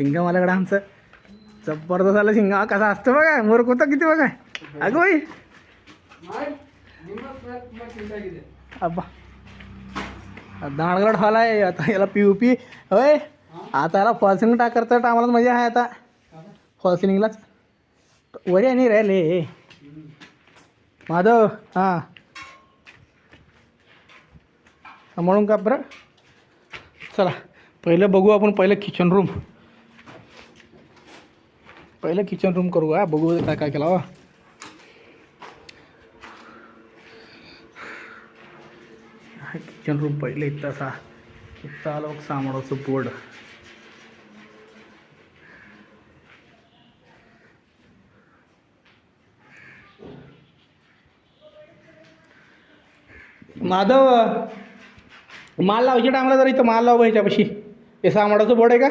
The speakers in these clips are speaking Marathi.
शिंगा माझ्याकडे आमचं जबरदस्त झालं. शिंगा कसा असतो बघा, मोर कोणता किती बघा. अगं बाई अब्बा दांडगड हॉल आहे. आता याला PUP होय. आता याला फॉल सिलिंग करता आम्हाला मजा आहे. आता फॉल सिलिंगलाच वरी आणि राहिले माधव. हां म्हणून का बरं. चला पहिलं बघू आपण. पहिलं किचन रूम करू. हा बघू काय काय केला. किचन रूम पहिले इथं असा इथं आलो सामानाचं बोर्ड. माधव माल लावायच्या टायमाला जरा इथं माल लाव ह्याच्यापाशी. हे सामानाचं बोर्ड आहे का,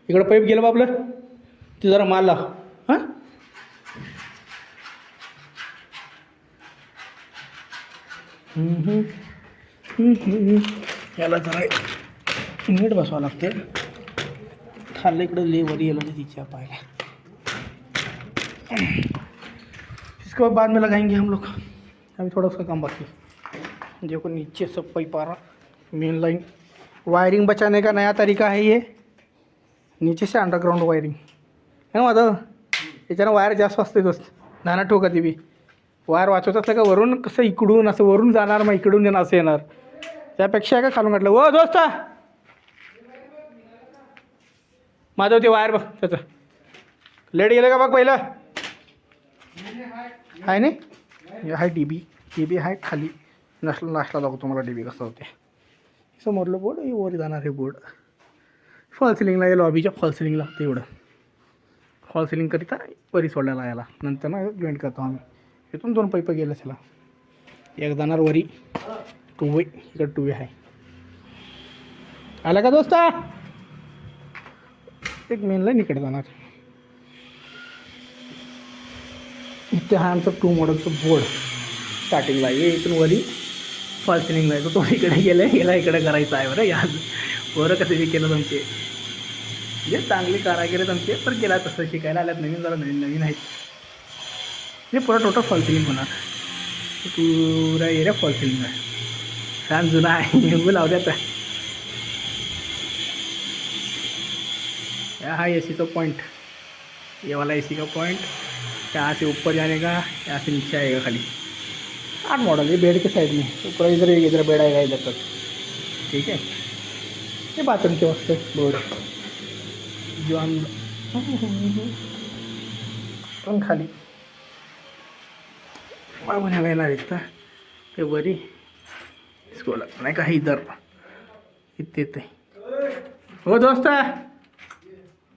इकडं पाईप गेलं बापलं ते जरा माल लाव. हां याला जरा नीट बसवावं लागते. खाल्लं इकडं लेवर येलं तिच्या पायला. इसके बाद में लगाएंगे हम लोग. अभी थोड़ा उसका काम बाकी. देखो नीचे सब पाइप आ रहा. मेन लाइन वायरिंग बचाने का नया तरीका है ये. नीचे से अंडरग्राउंड वायरिंग है ना माधव. याच्यानं वायर जास्त असते दोस्त. नाना ठोका ती बी वायर वाचवत असलं का वरून कसं इकडून असं वरून जाणार मग इकडून येणार असं येणार. त्यापेक्षा आहे का खालून काढलं. ओ दोस्त माधव ते वायर बघ त्याचं लेट गेलं का बघ पहिलं. आहे नाही हाय DB आहे खाली. नाश्ता लागतो तुम्हाला DB कसं होते. समोरलं बोर्ड वर जाणार हे बोर्ड. फॉल सिलिंगला या लॉबीच्या फॉल सिलिंग लागते. एवढं फॉल सिलिंग करिता वरी सोडलेला याला. नंतर ना जॉईंट करतो आम्ही. इथून 2 पाईप गेलं त्याला. एक जाणार वरी 2 वे इकडे 2 वे आहे. आला का दोस्ता. एक मेन लाईन इकडे जाणार. इथे हा आमचं 2 मॉडेलचं बोर्ड स्टार्टिंगला आहे. इथून वरी फॉल सिलिंगला आहे. तो इकडे गेलं याला इकडे करायचं आहे बरं. या बरं कसं हे केलं तुमचे म्हणजे चांगली कारागिरी आहेत आमचे. पण गेला तसं शिकायला आल्यात. नवीन जरा नवीन आहेत. हे पुरा टोटल फॉल सिलिंग होणार. पुरा एरिया फॉल सिलिंग आहे. फॅन जुना आहे लावल्यात. हा AC का पॉइंट. ये वाला AC का पॉइंट. यहाँ से ऊपर जाने का, यहाँ से नीचे आएगा खाली. 8 मॉडल ये बेड के साइड में. ऊपर इधर बेड आएगा इधर तक. ठीक है. ये बाथरूम के वास्ते बोर्ड जो हम पण खाली म्हणायला येणार इथं ते वरी इसको नाही का इधर इथे येते. हो दोस्त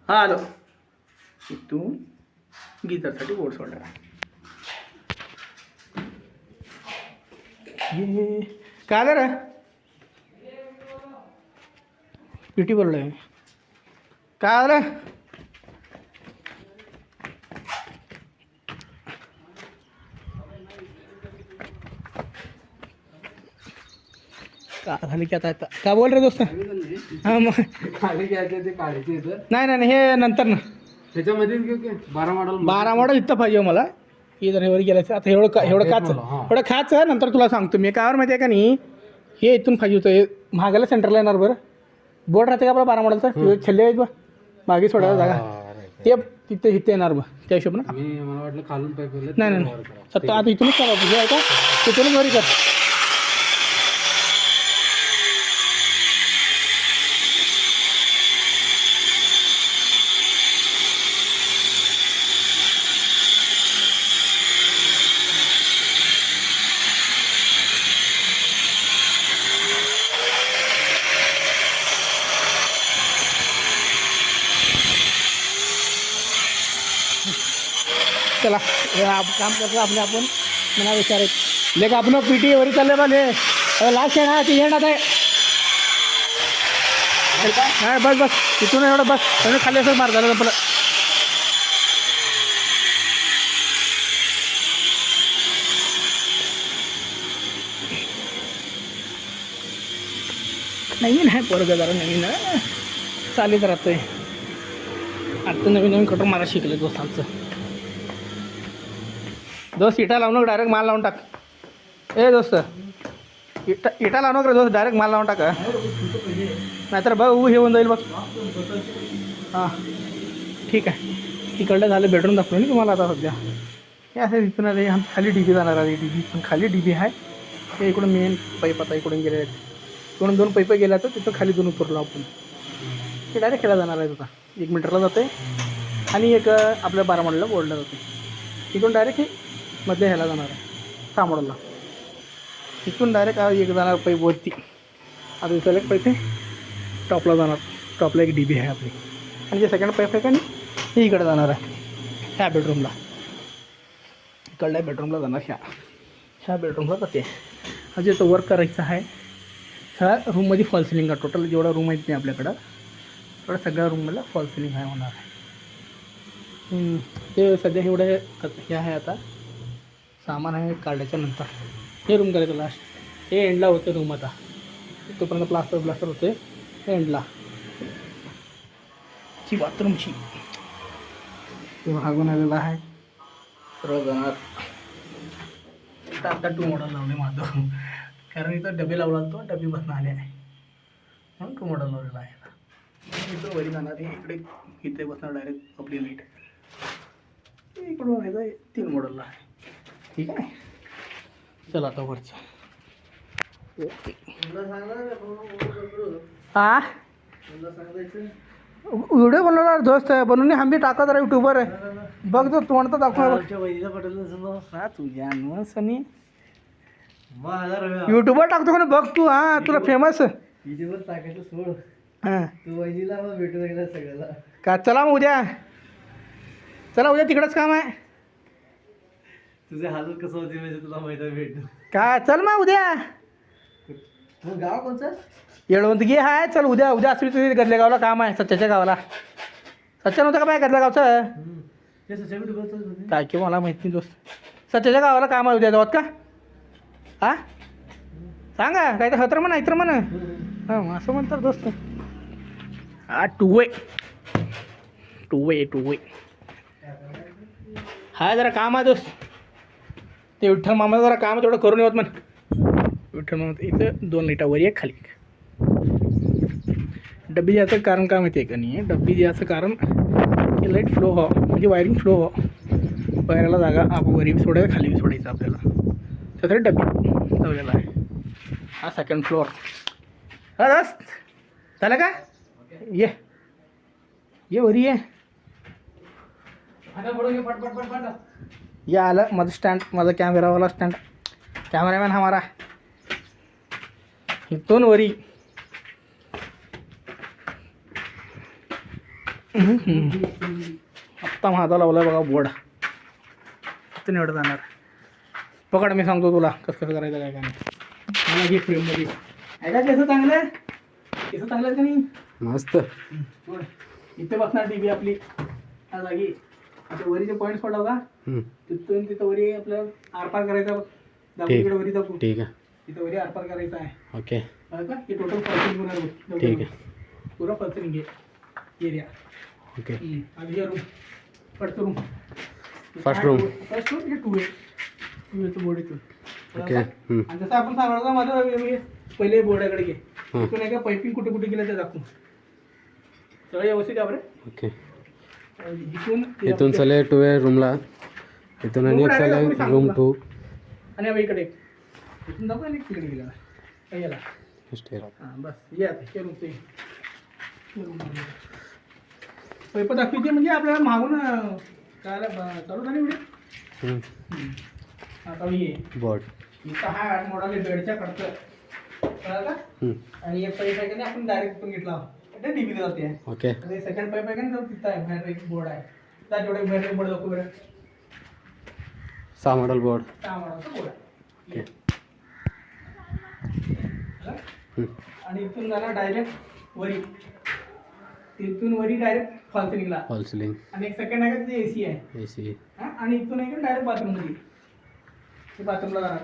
हा आलो. इथून गिझरसाठी बोर्ड सोडला. हे काय आलं रे PT बोललो आहे. काय आलं का झाली की आता का बोल रे दोस्त. हां मग खाली घ्यायचे ते काढायचे इथं. नाही हे नंतर ना. त्याच्यामध्ये 12 मॉडेल इथं पाहिजे मला. इथं हे वर गेलायचं. आता एवढं खाच आहे. नंतर तुला सांगतो मी कावर माहिती आहे का नाही. हे इथून पाहिजे होतं. हे महागाला सेंटरला येणार बरं. बोर्ड राहते का आपला 12 मॉडेलचा छल्ले आहेत बा मागे सोडायला जागा. ते तिथे इथे येणार बा त्या हिशोबानं. मला वाटलं खालून पाईप नाही सत्ता आता इथूनच करा तुझं आहे का. तिथूनच वरी कर. चला काम करतो आपण मला विचारायचं. लेख आपण PT वरी चालले पाहिजे. लास्ट आहे ना ती येणार आहे. बस तिथून एवढं बस खाली असं मार झालं आपलं. नवीन आहे पोरगं जरा नवीन चालीत राहतोय. आता नवीन नवीन कटर मला शिकले दोस्त आमचं. दोस्त इटा लावून डायरेक्ट माल लावून टाक. ए दोस्त इटा लावू नका दोस्त, डायरेक्ट माल लावून टाका. नाहीतर बघ हे होऊन जाईल बघ. हां ठीक आहे. तिकडलं झालं बेडरूम दाखवलं ना तुम्हाला आता सध्या. हे असं दिसून आलं आमची खाली डी बी जाणार आहे. डी बी पण खाली डी बी आहे. ते इकडून मेन पाईप आता इकडून गेले आहेत. इकडून 2 पाईप गेल्या तर तिथं खाली 2 उतरलो आपण. ते डायरेक्ट खेळा जाणार आहे. आता 1 मीटरला जाते आणि एक आपल्या 12 मॉडेलला बोर्डला जाते. इकडून डायरेक्ट हे मध्ये ह्याला जाणार आहे 6 मॉडेलला. इथून डायरेक्ट एक जाणार पाईप वरती. आता दुसऱ्या एक पाईप टॉपला जाणार. टॉपला एक डी बी आहे आपली. आणि जे सेकंड पाईप आहे का नाही हे इकडे जाणार आहे ह्या बेडरूमला. इकडल्या बेडरूमला जाणार ह्या बेडरूमला जाते. अजून तो वर्क करायचं आहे. ह्या रूममध्ये फॉल सिलिंग आहे. टोटल जेवढा रूम आहेत नाही आपल्याकडं तेवढ्या सगळ्या रूमला फॉल सिलिंग आहे होणार आहे. ते सध्या एवढं हे आहे. आता सामान आहे काढल्याच्या नंतर हे रूम करायचं लास्ट. हे एंडला होतं रूम. आता तोपर्यंत प्लास्टर होते एंडला. ची बाथरूमची भागून आलेला आहे. सर्व जाणार. आता 2 मॉडेल लावले माझं, कारण इथं डबे लावला तो डबे बसणं आले आहे म्हणून 2 मॉडेल लावलेला आहे. इथं वरी जाणार आहे. इकडे इथे बसणार डायरेक्ट आपली लाईट. इकडून व्हायचं आहे 3 मॉडेलला आहे. ठीक आहे. चला आता वरचं. हां व्हिडिओ बनवणार दोस्त बनवून आम्ही टाकत राहा यूट्यूबवर. बघ तो तोंडता दाखव हा तुझ्या सनी यूट्यूबवर टाकतो का बघ तू. हां तुला फेमस टाकायचं सोड. हां तू वहिनीला भेटू लागला सगळ्याला. का चला मग उद्या. चला उद्या तिकडंच काम आहे. तुझे हालत कसं होते म्हणजे तुला माहिती भेट. काय चल मग उद्या. मग गाव कोणचं? येळवंतगी आहे. चल उद्या असली तुझी गदल्या गावाला काम आहे. सच्याच्या गावाला. सच्चा नव्हतं का बाय गदल्या गावचं? ते सच्या काय की मला माहिती नाही दोस्त. सच्याच्या गावाला काम आहे उद्या जावत का? हां सांगा काय तर हत्र म्हणा इतर म्हणा. हां असं म्हणतात दोस्त. हा टू वे हा जरा काम आहे दोस्त. ते विठ्ठल मामाचं जरा काम तेवढं करून येवत म्हण. विठ्ठल मामा इथं 2 लाईटावर एक खाली. डब्बी द्यायचं कारण काय माहिती आहे का नाही? डब्बी द्यायचं कारण की लाईट फ्लो व्हावं म्हणजे वायरिंग फ्लो व्हावं. वायराला जागा आपण वरी सोडायचं खाली सोडायचं आपल्याला. त्यासाठी डब्बी लावलेला आहे. हा 2nd फ्लोअर. हा दोस्त झालं का? ये वरी ये. या आलं माझं स्टँड. माझा कॅमेरावाला स्टँड. कॅमेरामॅन हमारा. इथून वरी आत्ता माझा लावला बघा बोर्ड. इथून एवढं जाणार. पकड मी सांगतो तुला कसं करायचं काय नाही. मला घे फ्रेममध्ये आहे का? केसं चांगलं आहे. केसं चांगलं आहे का नाही? मस्त. इथे बसणार टी व्ही आपली त्या जागी. आता वरीचे पॉईंट सोडा का तिथून तिथं वरी आपलं आरपार करायचा. दाखवून वरी दाखवू. ठीक आहे. तिथं वरी आरपार करायचा आहे. ओके का हे टोटल फॉल्सिंग होणार. ठीक आहे. पुरा फॉल्सिंग आहे एरिया. ओके आधी room first room. First room हे 2 वेचं बोर्ड इथून. ओके. आणि जसं आपण सांगणार माझं पहिले बोर्डाकडे घे. इथून आहे का पाईपिंग कुठे कुठे गेलं ते दाखवू. सगळं व्यवस्थित आहे बरं. ओके. इथून चले 2 रूमला. इथून आणि चले रूम 2 आणि अब इकडे इथून दाखव आणि तिकडे गेला काय याला. हां बस या हे रूमचे पैप दाखवते म्हणजे आपल्याला मागून काय चालू झाली एवढी. आता ये बोर्ड इथं हा 8 मॉडेल बेडच्या कडचं कळलं का? आणि एक पाईप आहे का नाही आपण डायरेक्ट पण घेतला ते डी बी जाते. ओके. आणि 2nd पाईप आहे का नाही तिथं आहे बाहेर एक बोर्ड आहे. त्या जेवढे बाहेर बोर्ड दाखवू बरं. 6 मॉडेल बोर्ड. 6 मॉडेलचा बोर्ड आहे. आणि इथून जाणार डायरेक्ट वरी. तिथून वरी डायरेक्ट फॉल सिलिंगला. Fall ceiling. आणि एक 2nd आहे का ते AC आहे. AC. आणि इथून आहे का डायरेक्ट बाथरूममध्ये. ते बाथरूमला जाणार.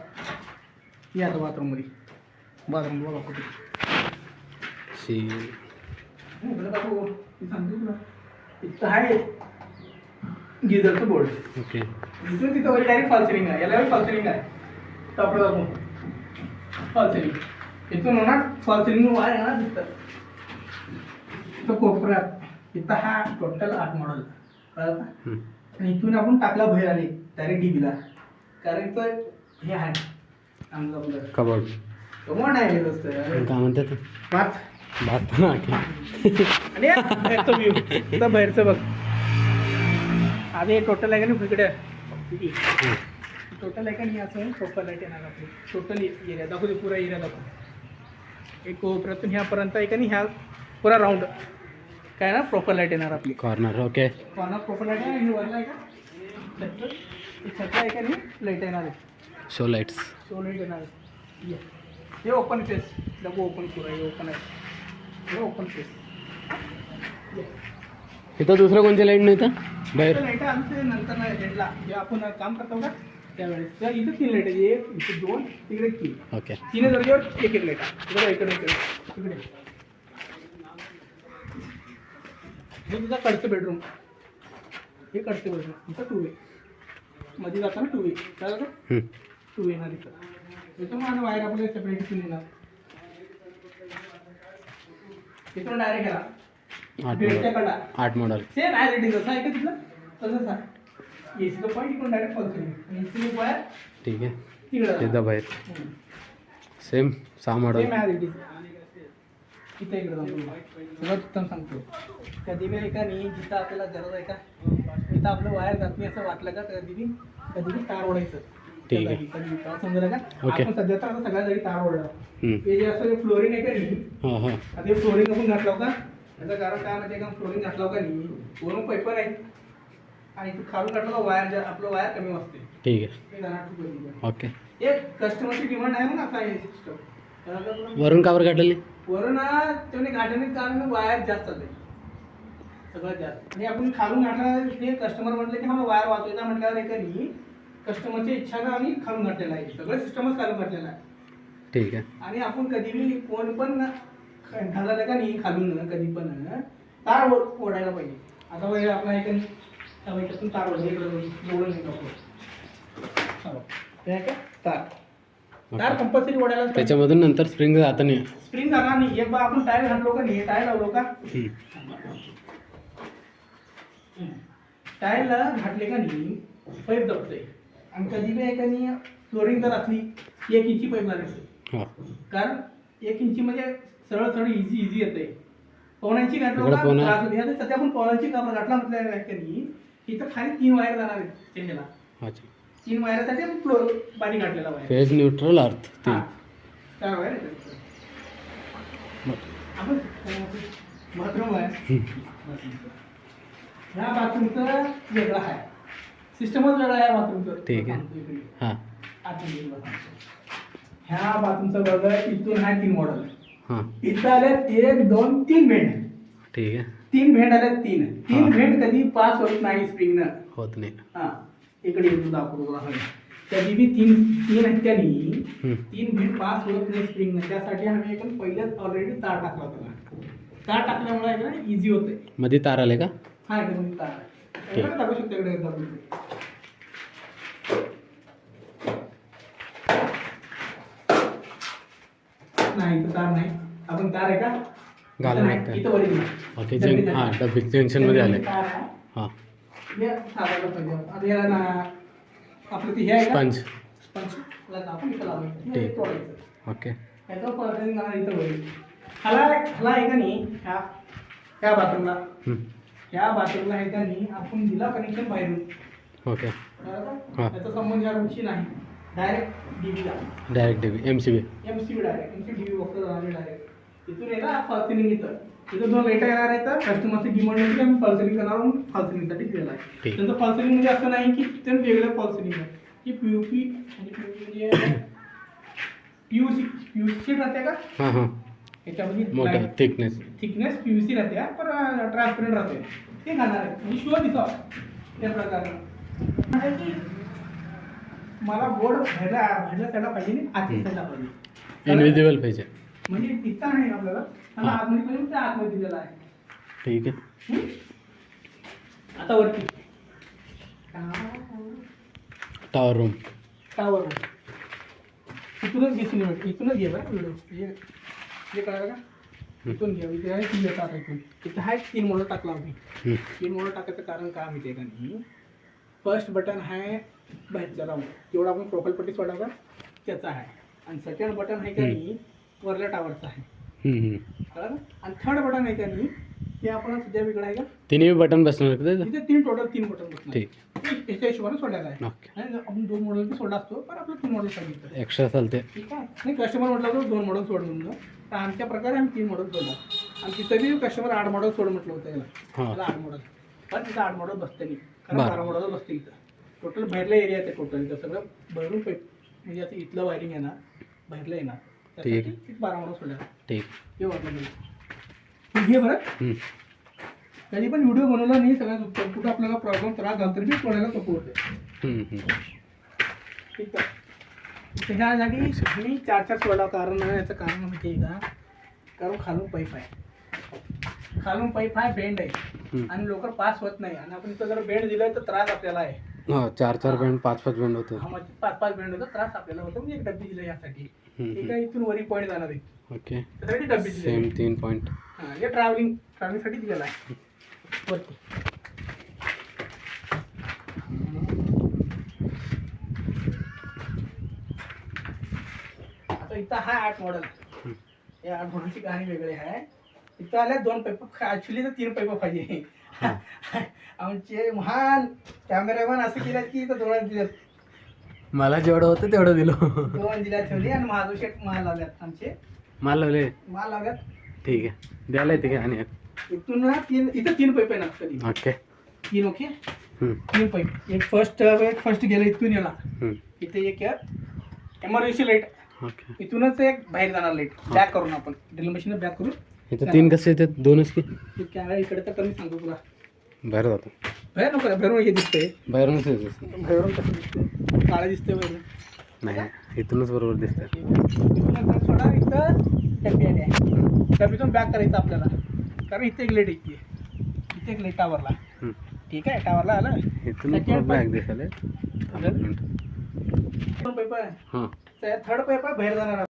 या आता बाथरूममध्ये. बाथरूमला बघा कुठे. सी इकडे दाखवू. सांगतो तुला इथं आहे गिझरचं बोर्ड. ओके. इथून तिथं वरी डायरेक्ट फॉल सिलिंग आहे. याला फॉल सिलिंग आहे. टॉपला दाखवून फॉल सिलिंग. इथून होणार फॉल सिलिंग वायर येणार तिथं. इथं कोपऱ्यात इथं हा टोटल 8 मॉडेल कळलं का? हम्म. आणि इथून आपण टाकला बाहेर आले डायरेक्ट डीबीला. कारण इथं हे आहे आमचं आपलं कबोर्ड. कमोड आहे हे रस्ते. काय म्हणतात ते? भात भात पण आहे. आणि बाहेरचं व्ह्यू इथं बाहेरचं बघ. आधी टोटल आहे का नाही इकडे टोटल आहे का नाही असं प्रोपर लाईट येणार आपली टोटल एरिया दाखवते पुरा एरिया दाखव. एक कोपऱ्यातून ह्यापर्यंत आहे का नाही ह्या पुरा राऊंड काय ना प्रोपर लाईट येणार आपली. Corner. Okay. Corner proper light आहे. आणि वरला आहे का छत्र आहे का नाही लाईट येणार आहे. Show lights. शो लाईट येणार आहे. ये. हे ओपन फेस लगो ओपन पुरा हे ओपन आहे. हे ओपन फेस. इथं दुसरं कोणते लाईट नाही तर बाहेर. लाईट आमचे नंतर नाही हेडला जे आपण काम करतो का त्यावेळेस तर इथं 3 लाईट आहे. एक इथे 2 तिकडे 3. ओके. 3 जागेवर एक लाईट आहे. इकडे इकडे हे तुझा कडचं बेडरूम. हे कडचं बेडरूम इथं 2 वे मध्ये जाताना 2 वे कळलं का? 2 वे येणार इथं. इथं मग वायर आपल्याला सेपरेट इथून येणार. इथून डायरेक्ट गेला 8 model. Same as it is असं आहे का तिथलं तसंच आहे. एसीचं पॉईंट इकडून डायरेक्ट फॉल करेल. एसी वायर ठीक आहे. तिकडं तिथं बाहेर same 6 model. Same as it is. इथं इकडे जाऊन तुला उत्तम सांगतो. कधी बी का नाही जिथं आपल्याला गरज आहे का तिथं आपलं वायर जात नाही असं वाटलं का कधी बी तार ओढायचं. ठीक आहे. कधी समजलं का? ओके. आपण सध्या तर आता सगळ्या जागी तार ओढलं. हम्म. हे जे असं फ्लोरिंग आहे का नाही हां हां. आता हे फ्लोरिंग आपण घातलं का त्याचं कारण काय माहिती आहे का फ्लोरिंग घातलं का नाही वरून पैपर आहे आणि तू खालून घातलं का वायर आपलं वायर कमी वाजते. ठीक आहे. हे जाणार तू कधी. ओके. एक कस्टमरची डिमांड आहे ना असा आहे सिस्टम. वरून कावर काढलेली. वरून त्याने गाठ्याने कारण वायर जास्त आहे सगळ्यात जास्त. आणि आपण खालून घातला ते कस्टमर म्हटलं की हा वायर वाचवायचा म्हटल्यावर एक नाही कस्टमरच्या इच्छानं आम्ही खालून घातलेलं आहे. सगळं सिस्टमच खालून घातलेलं आहे. ठीक आहे. आणि आपण कधी बी कोण पण घालायला का नाही खालून कधी पण तार ओढायला पाहिजे. आता वगैरे आपला एक त्यातून तार ओढून नाही तार तार कंपल्सरी ओढायला. त्याच्यामधून नंतर स्प्रिंग जाता नाही. स्प्रिंग जाणार नाही. एक बार आपण टायर घातलो का नाही टायर लावलो का टायरला घातले का नाही पाईप दबतोय. आणि कधी बी आहे का नाही फ्लोरिंग जर असली 1 इंची पाईप लागते. हां. कारण 1 इंची म्हणजे सरळ सरळ इझी येते. पवनांची घातलो इकडं का पवना- त्रास होते. आता सध्या आपण पवनांची कापड घातला म्हटलं आहे का नाही इथं खाली 3 वायर जाणार आहेत चेंजला. अच्छा. 3 वायरासाठी आपण फ्लोर पाणी घातलेला वायर. फेज न्यूट्रल अर्थ 3. 4 वायर आहेत. आपण बाथरूम आहे. ह्या बाथरूमचं वेगळं आहे. सिस्टमच वेगळा आहे बाथरूमचं. ठीक आहे. हां ह्या बाथरूमचं बघा इथून आहे 3 मॉडेल. हां. इथं आले 1 2 3 भेंड. ठीक आहे. 3 भेंड आले 3 हा. भेंड कधी पास होत नाही स्प्रिंगनं. होत नाही. हा इकडे येऊन दाखवतो तुला हवी. कधी बी 3 आहेत त्यानी 3 भेंड पास होत नाही स्प्रिंगनं. त्यासाठी आम्ही एकदम पहिलेच ऑलरेडी तार टाकला होता. तार टाकल्यामुळे एकदम इझी होते. मध्ये तार आले का? हा एकदम तार आहे. इकडे टाकू शकतो. इकडे दाखवतो. नाही इथं तार नाही. आपण तार आहे का घालून नाही, टाकताय. इथं वर येईल. ओके. हां डबी जंक्शनमध्ये आले. तार आहे. हां. हे साधायला पाहिजे. आता याला ना आपलं ते हे आहे का स्पंज. स्पंज आपण इथं लावायचं. हे ठीक. तोडायचं. ओके. याचं फॉर्मिंग इथं होईल. ह्याला आहे का नाही ह्या बाथरूमला ह्या बाथरूमला आहे का नाही आपण दिला कनेक्शन बाहेरून. ओके. बरोबर. हा. त्याचा संबंध या रूमशी नाही. डायरेक्ट डीबीला direct DB MCB. MCB direct DB बघतो जाणार डायरेक्ट. तिथून येणार फॉल सिलिंग इथं 2 लाईट येणार आहेत. कस्टमरची डिमांड होती की आम्ही फॉल सिलिंग करणार म्हणून फॉल सिलिंगसाठी दिलेला आहे. ठीक. त्यांचं फॉल सिलिंग म्हणजे असं नाही की ते वेगळं फॉल सिलिंग आहे की POP आणि POP म्हणजे PVC राहते का हां हां. याच्यामध्ये मोठं थिकनेस. PVC राहते पण ट्रान्सपरंट राहते. ते घालणार आहे म्हणजे शुअर दिसावं त्या प्रकारनं आहे की मला बोर्ड बाहेरला साईडला पाहिजे नाही आतल्या साईडला पाहिजे. इनविजिबल पाहिजे. म्हणजे दिसता नाही आपल्याला. मला आतमध्ये पाहिजे त्या आतमध्ये दिलेला आहे. ठीक आहे. आता वरती टॉवर रूम. टावर इथूनच घे सिनेमा, इथूनच घे बरं व्हिडिओ. हे कळलं का? इथून घ्या. इथे आहे ती येतात इथून. इथं आहे 3 मोडं टाकला आम्ही. 3 मोडं टाकायचं कारण काय माहिती आहे का नाही, फर्स्ट बटन आहे बाहेरच्या राऊंड, जेवढा आपण प्रोफाईल पट्टी सोडायचा त्याचा आहे. आणि सेकंड बटन आहे का नाही वरल्या टावरचा आहे. कळलं? आणि थर्ड बटन आहे का नाही ते आपण सध्या वेगळं आहे का, तिन्ही बटन बसणार का त्याचं? इथे 3 बटन बसणार. ठीक. याच्या हिशोबाने सोडायला आहे. ओके. आणि आपण 2 मॉडेल बी सोडला असतो, पण आपलं 3 मॉडेल सांगितलं. एक्स्ट्रा चालते. ठीक आहे. नाही कस्टमर म्हटलं होतं 2 मॉडेल सोड म्हणून, तर आमच्या प्रकारे आम्ही 3 मॉडेल सोडला. आणि तिथं बी कस्टमर 8 मॉडेल सोड म्हटलं होतं याला. हां. त्याला 8 मॉडेल, पण तिथं 8 मॉडेल बसते नाही, कारण बरं. 12 मॉडेल बसते इथं. टोटल बाहेरला एरिया आहे टोटल इथं सगळं भरून म्हणजे आता इथलं वायरिंग आहे ना बाहेरला येणार, ठीक. त्यासाठी 12 मॉडेल सोडला. ठीक. हे वाटलं मला घे बरं. कधी पण व्हिडिओ बनवला नाही सगळ्यात कुठं आपल्याला प्रॉब्लेम त्रास झाला तरी बी कोणाला सोपं होते. ठीक आहे. त्याच्यासाठी मी 4 सोडला. कारण याचं कारण माहिती आहे का, कारण खालून पाईप आहे, खालून पाईप आहे, बेंड आहे आणि लवकर पास होत नाही. आणि आपण इथं जर बेंड दिलं तर त्रास आपल्याला आहे. 4 बेंड 5 बेंड होते. हा, मग 5 बेंड होतं, त्रास आपल्याला होतो. म्हणजे एक डब्बी दिलं यासाठी. ठीक आहे. इथून वरी पॉईंट जाणार आहे, ओके. त्यासाठी डब्बी दिली. Same 3 point. हां, हे ट्रॅव्हलिंगसाठी दिलेला आहे वरती. आता इथं हा 8 मॉडेल. या 8 मॉडेलची कहाणी वेगळी आहे. इथं आल्या 2 पाईप, ऍक्च्युली तर 3 पाईप पाहिजे. आमचे महान कॅमेरामॅन असं केलं की इथं 2 दिल्यात. मला जेवढं होतं तेवढं दिलो. 2 दिल्यात ठेवली आणि महादेव शेठ माल लावल्यात आमचे. माल लावले. माल लावल्यात. ठीक आहे. द्यायला येते का? आणि इथून ना 3 इथं 3 पाईप आहे ना कधी. ओके. 3 ओके. 3 पाईप. एक फर्स्ट गेलं इथून याला. इथे एक एमर्जन्सी लाईट. ओके. इथूनच एक बाहेर जाणार लाईट बॅक करून आपण ड्रिल मशीन बॅक करून. इथं 3 कसे येतात? 2च की? कॅमेरा इकडे तर कमी सांगतो तुला. बाहेर जातो. बाहेर नको, बाहेरून हे दिसतंय. बाहेरूनच येतो. बाहेरून कसं दिसतंय, काळं दिसतंय बाहेरून. नाही, इथूनच बरोबर दिसतं. इथून थोडा इथं डबी आली आहे, डबीतून बॅक करायचं आपल्याला. कारण इथे एक लाईट येते, इथे एक लाईट टावरला. ठीक आहे. टावरला आलं इथून बॅग दिसायला. पाईप आहे. हां. थर्ड पाईप आहे बाहेर जाणार.